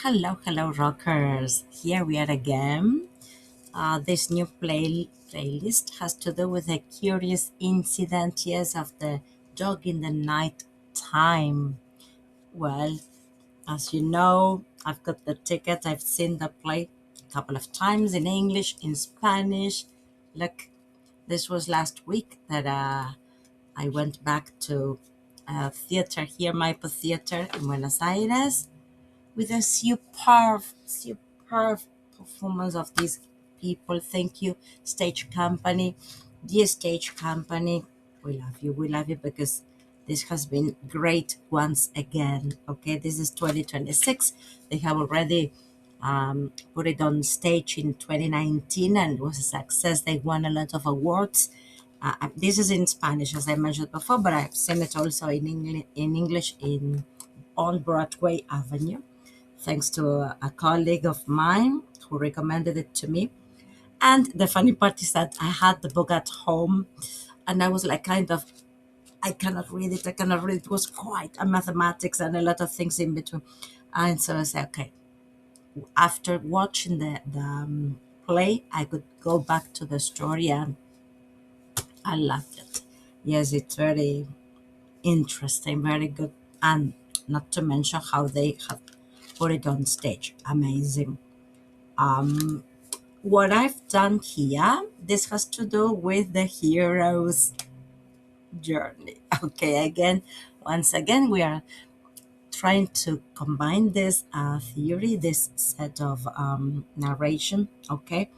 Hello, hello, rockers. Here we are again. This new playlist has to do with a curious incident, yes, of the dog in the night time. Well, as you know, I've got the ticket. I've seen the play a couple of times in English, in Spanish. Look, this was last week that I went back to theater here, Maipo Theater in Buenos Aires, with a superb performance of these people. Thank you, stage company, dear stage company. We love you because this has been great once again. Okay, this is 2026. They have already put it on stage in 2019 and it was a success. They won a lot of awards. This is in Spanish, as I mentioned before, but I've seen it also in English in on Broadway Avenue thanks to a colleague of mine who recommended it to me. And the funny part is that I had the book at home and I was like, kind of, I cannot read it. I cannot read it. It was quite a mathematics and a lot of things in between. And so I said, okay, after watching the play, I could go back to the story and I loved it. Yes, it's very interesting, very good. And not to mention how they have put it on stage. Amazing. Um, what I've done here, this has to do with the hero's journey. Okay, once again, we are trying to combine this theory, this set of narration, okay?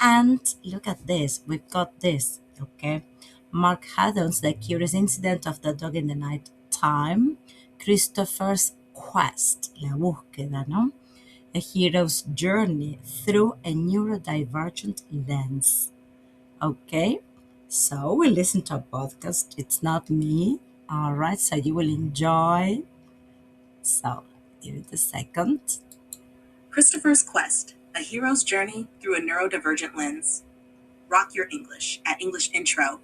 And look at this, we've got this, okay? Mark Haddon's The Curious Incident of the Dog in the Night Time, Christopher's Quest, La Búsqueda, ¿no? A hero's journey through a neurodivergent lens. Okay, so we listen to a podcast. It's not me. All right, so you will enjoy. So give it a second. Christopher's Quest, a hero's journey through a neurodivergent lens. Rock Your English at English Intro.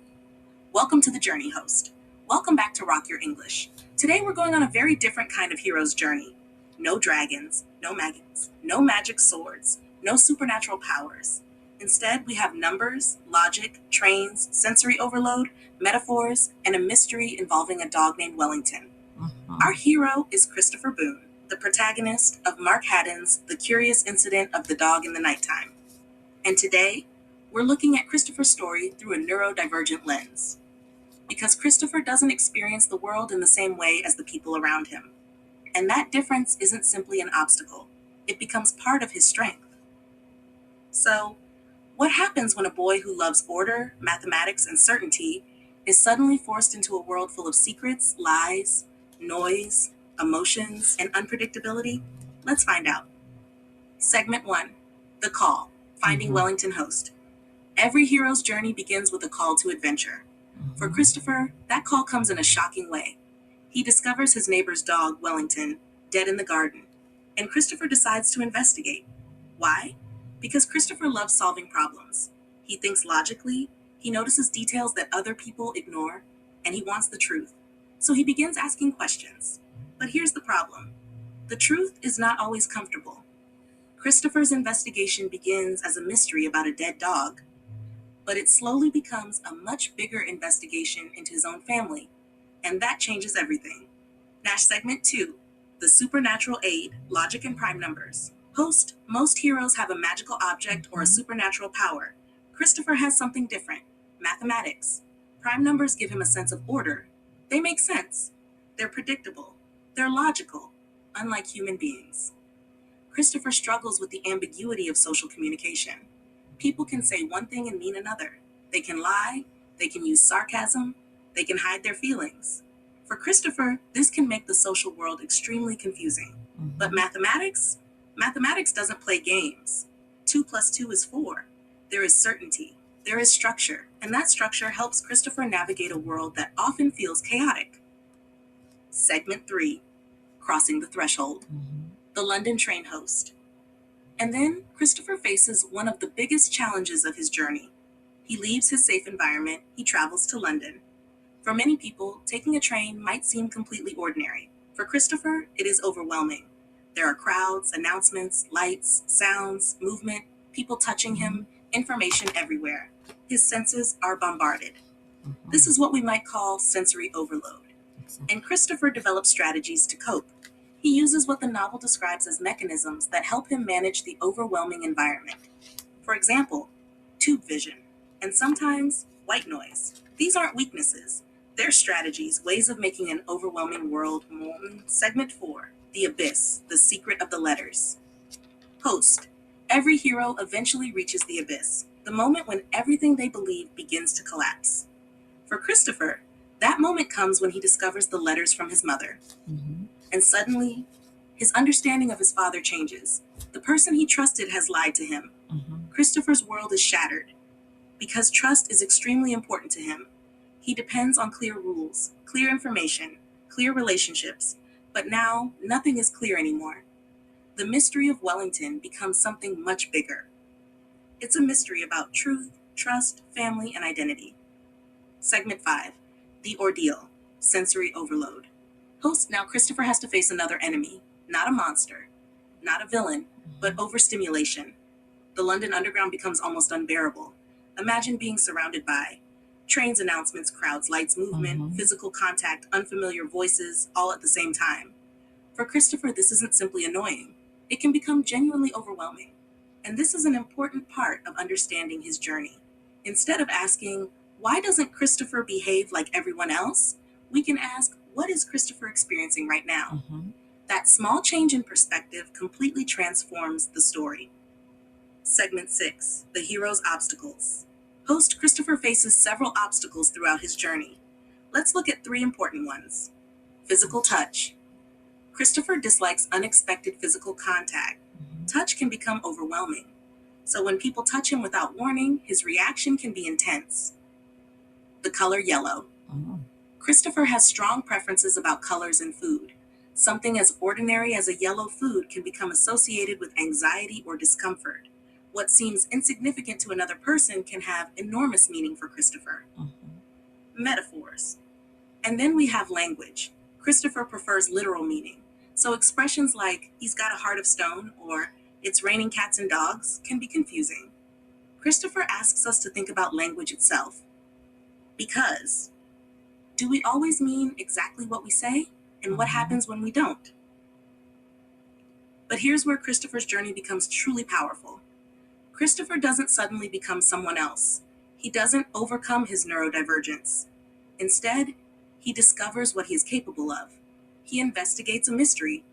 Welcome to the journey, host. Welcome back to Rock Your English. Today we're going on a very different kind of hero's journey. No dragons, no maggots, no magic swords, no supernatural powers. Instead, we have numbers, logic, trains, sensory overload, metaphors, and a mystery involving a dog named Wellington. Our hero is Christopher Boone, the protagonist of Mark Haddon's The Curious Incident of the Dog in the Nighttime. And today, we're looking at Christopher's story through a neurodivergent lens. Because Christopher doesn't experience the world in the same way as the people around him. And that difference isn't simply an obstacle, it becomes part of his strength. So, what happens when a boy who loves order, mathematics, and certainty is suddenly forced into a world full of secrets, lies, noise, emotions, and unpredictability? Let's find out. Segment 1, The Call, Finding Wellington Host. Every hero's journey begins with a call to adventure. For Christopher, that call comes in a shocking way. He discovers his neighbor's dog, Wellington, dead in the garden, and Christopher decides to investigate. Why? Because Christopher loves solving problems. He thinks logically, he notices details that other people ignore, and he wants the truth. So he begins asking questions. But here's the problem. The truth is not always comfortable. Christopher's investigation begins as a mystery about a dead dog, but it slowly becomes a much bigger investigation into his own family, and that changes everything. Nash Segment 2, The Supernatural Aid, Logic and Prime Numbers. Host, most heroes have a magical object or a supernatural power. Christopher has something different, mathematics. Prime numbers give him a sense of order. They make sense. They're predictable. They're logical, unlike human beings. Christopher struggles with the ambiguity of social communication. People can say one thing and mean another. They can lie, they can use sarcasm, they can hide their feelings. For Christopher, this can make the social world extremely confusing. But mathematics? Mathematics doesn't play games. 2 plus 2 is 4. There is certainty. There is structure. And that structure helps Christopher navigate a world that often feels chaotic. Segment 3, Crossing the Threshold. The London train host. And then Christopher faces one of the biggest challenges of his journey. He leaves his safe environment, he travels to London. For many people, taking a train might seem completely ordinary. For Christopher, it is overwhelming. There are crowds, announcements, lights, sounds, movement, people touching him, information everywhere. His senses are bombarded. This is what we might call sensory overload. And Christopher develops strategies to cope. He uses what the novel describes as mechanisms that help him manage the overwhelming environment. For example, tube vision, and sometimes white noise. These aren't weaknesses. They're strategies, ways of making an overwhelming world more. Segment 4, The Abyss, The Secret of the Letters. Host. Every hero eventually reaches the abyss, the moment when everything they believe begins to collapse. For Christopher, that moment comes when he discovers the letters from his mother. And suddenly, his understanding of his father changes. The person he trusted has lied to him. Christopher's world is shattered. Because trust is extremely important to him, he depends on clear rules, clear information, clear relationships. But now, nothing is clear anymore. The mystery of Wellington becomes something much bigger. It's a mystery about truth, trust, family, and identity. Segment 5, The Ordeal, Sensory Overload. Host. Now Christopher has to face another enemy, not a monster, not a villain, but overstimulation. The London Underground becomes almost unbearable. Imagine being surrounded by trains, announcements, crowds, lights, movement, physical contact, unfamiliar voices, all at the same time. For Christopher, this isn't simply annoying. It can become genuinely overwhelming. And this is an important part of understanding his journey. Instead of asking, why doesn't Christopher behave like everyone else? We can ask, what is Christopher experiencing right now? That small change in perspective completely transforms the story. Segment 6, The Hero's Obstacles. Host. Christopher faces several obstacles throughout his journey. Let's look at 3 important ones. Physical touch. Christopher dislikes unexpected physical contact. Touch can become overwhelming. So when people touch him without warning, his reaction can be intense. The color yellow. Christopher has strong preferences about colors in food. Something as ordinary as a yellow food can become associated with anxiety or discomfort. What seems insignificant to another person can have enormous meaning for Christopher. Metaphors. And then we have language. Christopher prefers literal meaning. So expressions like, he's got a heart of stone, or it's raining cats and dogs, can be confusing. Christopher asks us to think about language itself. Because, do we always mean exactly what we say? And what happens when we don't? But here's where Christopher's journey becomes truly powerful. Christopher doesn't suddenly become someone else. He doesn't overcome his neurodivergence. Instead, he discovers what he is capable of. He investigates a mystery.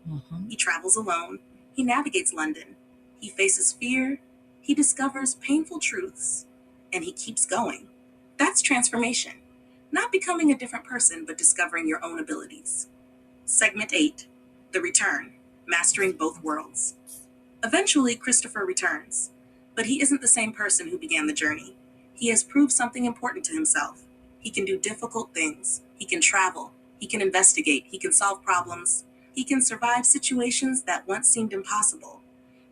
He travels alone. He navigates London. He faces fear. He discovers painful truths. And he keeps going. That's transformation. Not becoming a different person, but discovering your own abilities. Segment 8, The Return, Mastering Both Worlds. Eventually, Christopher returns. But he isn't the same person who began the journey. He has proved something important to himself. He can do difficult things. He can travel. He can investigate. He can solve problems. He can survive situations that once seemed impossible.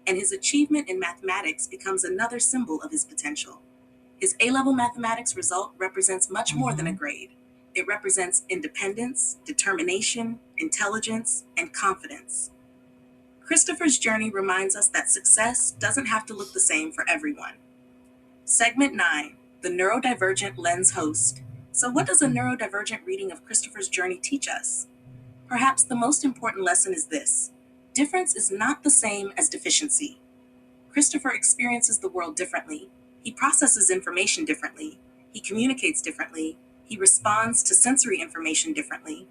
And his achievement in mathematics becomes another symbol of his potential. His A-level mathematics result represents much more than a grade. It represents independence, determination, intelligence, and confidence. Christopher's journey reminds us that success doesn't have to look the same for everyone. Segment 9, The Neurodivergent Lens Host. So what does a neurodivergent reading of Christopher's journey teach us? Perhaps the most important lesson is this: difference is not the same as deficiency. Christopher experiences the world differently. He processes information differently. He communicates differently. He responds to sensory information differently.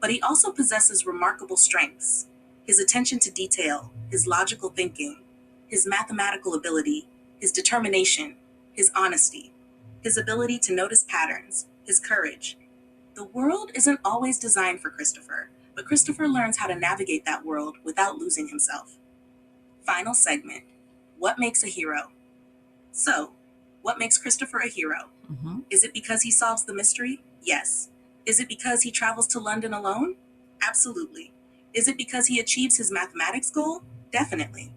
But he also possesses remarkable strengths: his attention to detail, his logical thinking, his mathematical ability, his determination, his honesty, his ability to notice patterns, his courage. The world isn't always designed for Christopher, but Christopher learns how to navigate that world without losing himself. Final segment, What Makes a Hero? So, what makes Christopher a hero? Is it because he solves the mystery? Yes. Is it because he travels to London alone? Absolutely. Is it because he achieves his mathematics goal? Definitely.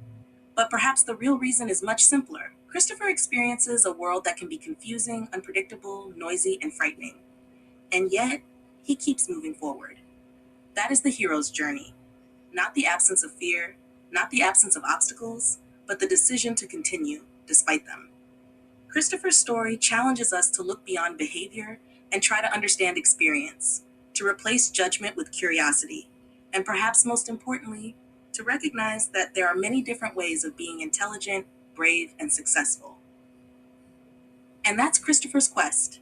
But perhaps the real reason is much simpler. Christopher experiences a world that can be confusing, unpredictable, noisy, and frightening. And yet, he keeps moving forward. That is the hero's journey. Not the absence of fear, not the absence of obstacles, but the decision to continue despite them. Christopher's story challenges us to look beyond behavior and try to understand experience, to replace judgment with curiosity, and perhaps most importantly, to recognize that there are many different ways of being intelligent, brave, and successful. And that's Christopher's Quest,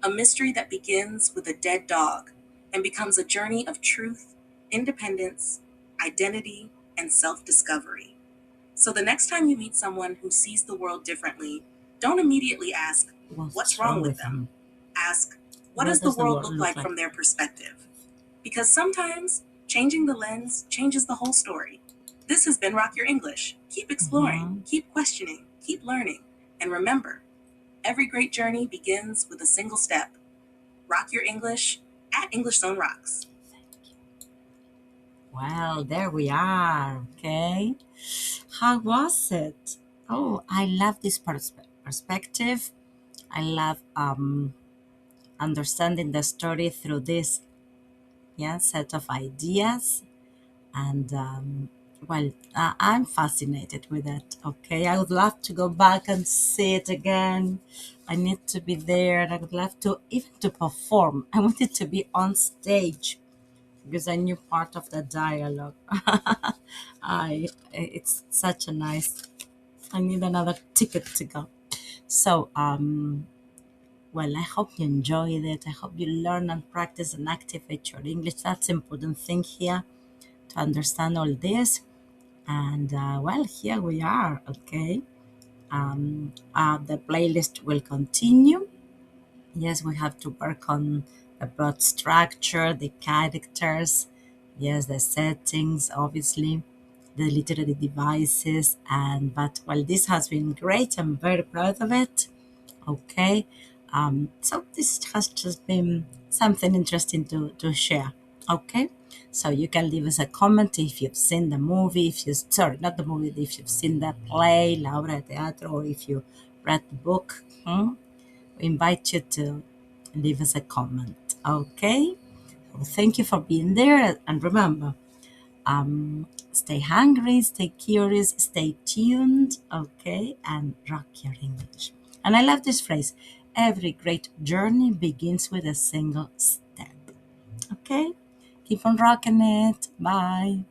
a mystery that begins with a dead dog and becomes a journey of truth, independence, identity, and self discovery. So the next time you meet someone who sees the world differently, don't immediately ask, what's wrong with them? Ask, what does the world look like from their perspective? Because sometimes changing the lens changes the whole story. This has been Rock Your English. Keep exploring, keep questioning, keep learning, and remember, every great journey begins with a single step. Rock Your English at English Zone Rocks. Well, there we are. Okay. How was it? Oh, I love this perspective. I love understanding the story through this set of ideas. And I'm fascinated with it. Okay. I would love to go back and see it again. I need to be there. I would love to even to perform. I wanted to be on stage because I knew part of the dialogue. It's such a nice. I need another ticket to go. So well, I hope you enjoyed it. I hope you learn and practice and activate your English. That's the important thing here to understand all this. And well, here we are. Okay. The playlist will continue. Yes, we have to work on the plot structure, the characters, yes, the settings, obviously, the literary devices, and but well, this has been great. I'm very proud of it. Okay, so this has just been something interesting to share. Okay, so you can leave us a comment if you've seen the movie, if you sorry, not the movie, if you've seen the play, La Obra de Teatro, or if you read the book. We invite you to leave us a comment. Okay, well, thank you for being there, and remember, stay hungry, stay curious, stay tuned, okay, and rock your English. And I love this phrase, every great journey begins with a single step. Okay, keep on rocking it. Bye.